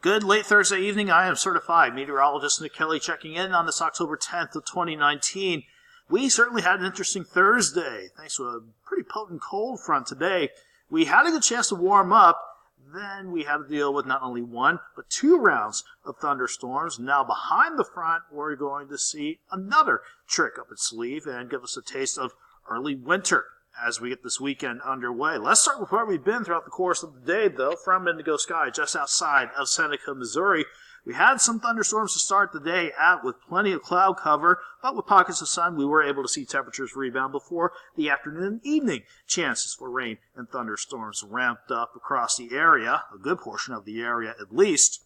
Good late Thursday evening. I am certified meteorologist Nick Kelly checking in on this October 10th of 2019. We certainly had an interesting Thursday, thanks to a pretty potent cold front today. We had a good chance to warm up. Then we had to deal with not only one, but two rounds of thunderstorms. Now behind the front, we're going to see another trick up its sleeve and give us a taste of early winter as we get this weekend underway. Let's start with where we've been throughout the course of the day, though. From Indigo Sky, just outside of Seneca, Missouri, we had some thunderstorms to start the day out with plenty of cloud cover, but with pockets of sun, we were able to see temperatures rebound before the afternoon and evening. Chances for rain and thunderstorms ramped up across the area, a good portion of the area at least.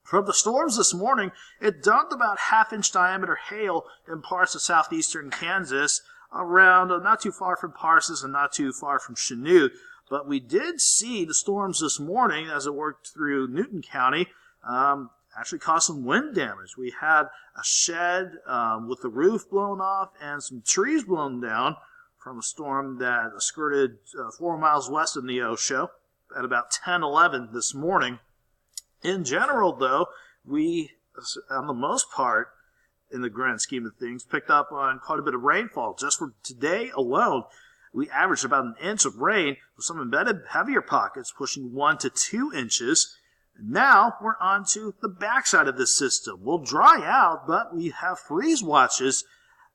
From the storms this morning, it dumped about half-inch diameter hail in parts of southeastern Kansas, around not too far from Parsons and not too far from Chanute. But we did see the storms this morning as it worked through Newton County actually caused some wind damage. We had a shed with the roof blown off and some trees blown down from a storm that skirted 4 miles west of Neosho at about 10:11 this morning. In general, though, we, on the most part, in the grand scheme of things, picked up on quite a bit of rainfall. Just for today alone, we averaged about an inch of rain with some embedded heavier pockets pushing 1 to 2 inches. Now we're on to the backside of this system. We'll dry out, but we have freeze watches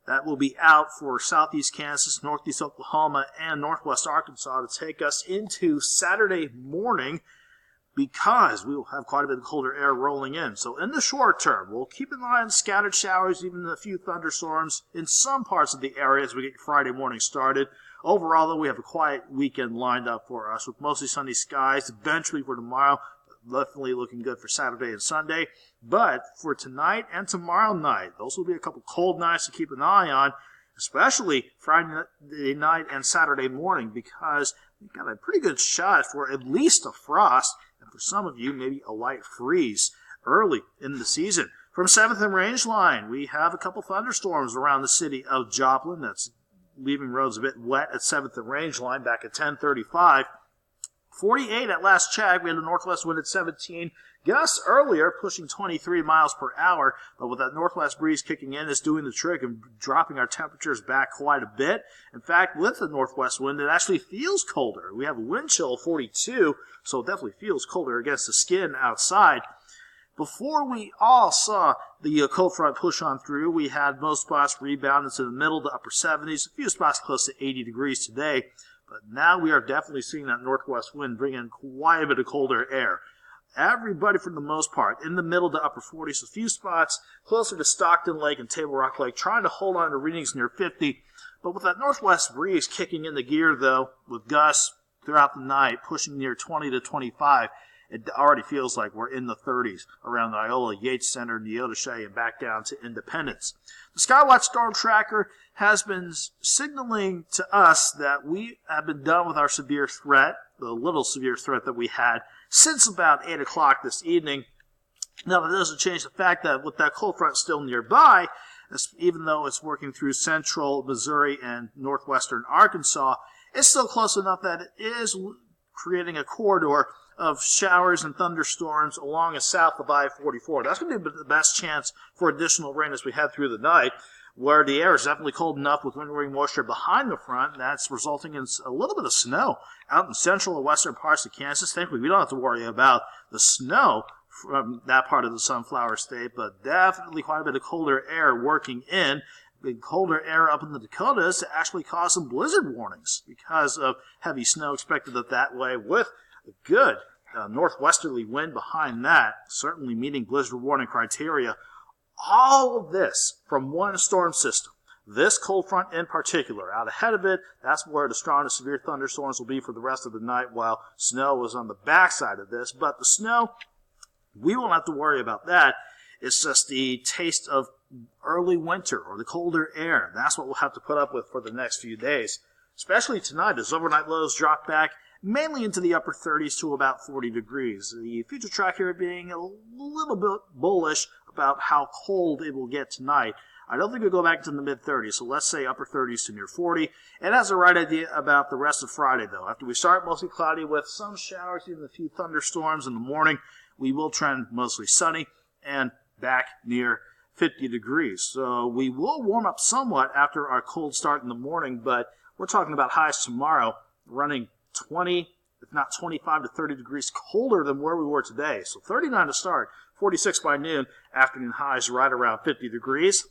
that will be out for southeast Kansas, northeast Oklahoma, and northwest Arkansas to take us into Saturday morning, because we will have quite a bit of colder air rolling in. So in the short term, we'll keep an eye on scattered showers, even a few thunderstorms in some parts of the area as we get Friday morning started. Overall, though, we have a quiet weekend lined up for us with mostly sunny skies. Eventually for tomorrow, definitely looking good for Saturday and Sunday. But for tonight and tomorrow night, those will be a couple cold nights to keep an eye on, especially Friday night and Saturday morning, because we've got a pretty good shot for at least a frost, and for some of you, maybe a light freeze early in the season. From 7th and Range Line, we have a couple thunderstorms around the city of Joplin. That's leaving roads a bit wet at 7th and Range Line back at 10:35. 48 at last check. We had a northwest wind at 17. Gusts earlier pushing 23 miles per hour, but with that northwest breeze kicking in, it's doing the trick and dropping our temperatures back quite a bit. In fact, with the northwest wind, it actually feels colder. We have a wind chill of 42, so it definitely feels colder against the skin outside. Before we all saw the cold front push on through, we had most spots rebound into the middle to upper 70s, a few spots close to 80 degrees today. But now we are definitely seeing that northwest wind bring in quite a bit of colder air. Everybody, for the most part, in the middle to upper 40s, a few spots closer to Stockton Lake and Table Rock Lake, trying to hold on to readings near 50. But with that northwest breeze kicking in the gear, though, with gusts throughout the night pushing near 20 to 25, it already feels like we're in the 30s around the Iola Yates Center, Neodesha, and back down to Independence. The Skywatch Storm Tracker has been signaling to us that we have been done with our severe threat, the little severe threat that we had, since about 8 o'clock this evening. Now, that doesn't change the fact that with that cold front still nearby, even though it's working through central Missouri and northwestern Arkansas, it's still close enough that it is creating a corridor of showers and thunderstorms along and south of I-44. That's going to be the best chance for additional rain as we head through the night, where the air is definitely cold enough with wind-wing moisture behind the front. That's resulting in a little bit of snow out in central and western parts of Kansas. Thankfully, we don't have to worry about the snow from that part of the Sunflower State, but definitely quite a bit of colder air working in. Big colder air up in the Dakotas to actually cause some blizzard warnings because of heavy snow expected up that way, with a good northwesterly wind behind that, certainly meeting blizzard warning criteria. All of this from one storm system. This cold front in particular, out ahead of it, that's where the strongest severe thunderstorms will be for the rest of the night, while snow is on the backside of this. But the snow, we won't have to worry about that. It's just the taste of early winter or the colder air. That's what we'll have to put up with for the next few days, especially tonight as overnight lows drop back mainly into the upper 30s to about 40 degrees. The future tracker being a little bit bullish about how cold it will get tonight. I don't think it'll go back to the mid-30s, so let's say upper 30s to near 40. It has the right idea about the rest of Friday, though. After we start mostly cloudy with some showers, even a few thunderstorms in the morning, we will trend mostly sunny and back near 50 degrees. So we will warm up somewhat after our cold start in the morning, but we're talking about highs tomorrow running 20, if not 25 to 30 degrees colder than where we were today. So 39 to start, 46 by noon, afternoon highs right around 50 degrees.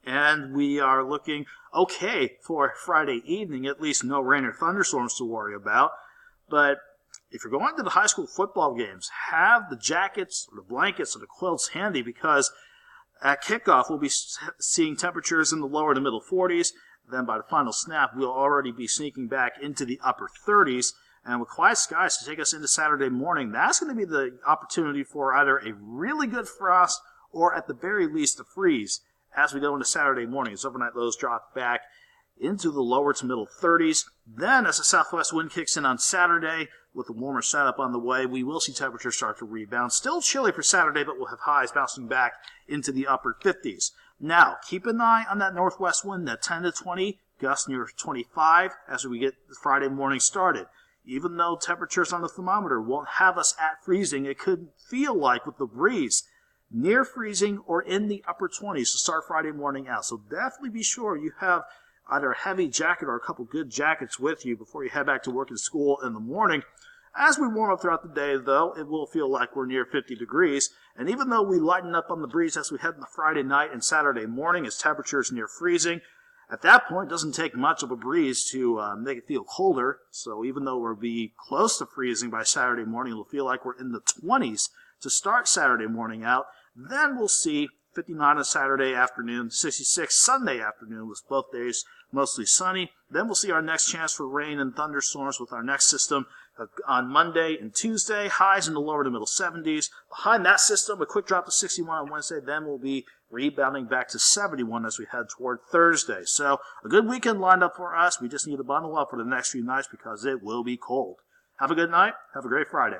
And we are looking okay for Friday evening, at least no rain or thunderstorms to worry about. But if you're going to the high school football games, have the jackets or the blankets or the quilts handy, because at kickoff we'll be seeing temperatures in the lower to middle 40s. Then by the final snap, we'll already be sneaking back into the upper 30s. And with quiet skies to take us into Saturday morning, that's going to be the opportunity for either a really good frost or at the very least a freeze as we go into Saturday morning. As overnight lows drop back into the lower to middle 30s. Then as the southwest wind kicks in on Saturday with a warmer setup on the way, we will see temperatures start to rebound. Still chilly for Saturday, but we'll have highs bouncing back into the upper 50s. Now, keep an eye on that northwest wind, that 10 to 20, gusts near 25 as we get Friday morning started. Even though temperatures on the thermometer won't have us at freezing, it could feel like with the breeze near freezing or in the upper 20s to start Friday morning out. So definitely be sure you have either a heavy jacket or a couple good jackets with you before you head back to work and school in the morning. As we warm up throughout the day, though, it will feel like we're near 50 degrees. And even though we lighten up on the breeze as we head into Friday night and Saturday morning as temperatures near freezing, at that point, it doesn't take much of a breeze to make it feel colder. So even though we'll be close to freezing by Saturday morning, it'll feel like we're in the 20s to start Saturday morning out. Then we'll see 59 on Saturday afternoon, 66 Sunday afternoon, with both days mostly sunny. Then we'll see our next chance for rain and thunderstorms with our next system on Monday and Tuesday. Highs in the lower to middle 70s. Behind that system, a quick drop to 61 on Wednesday. Then we'll be rebounding back to 71 as we head toward Thursday. So a good weekend lined up for us. We just need to bundle up for the next few nights because it will be cold. Have a good night. Have a great Friday.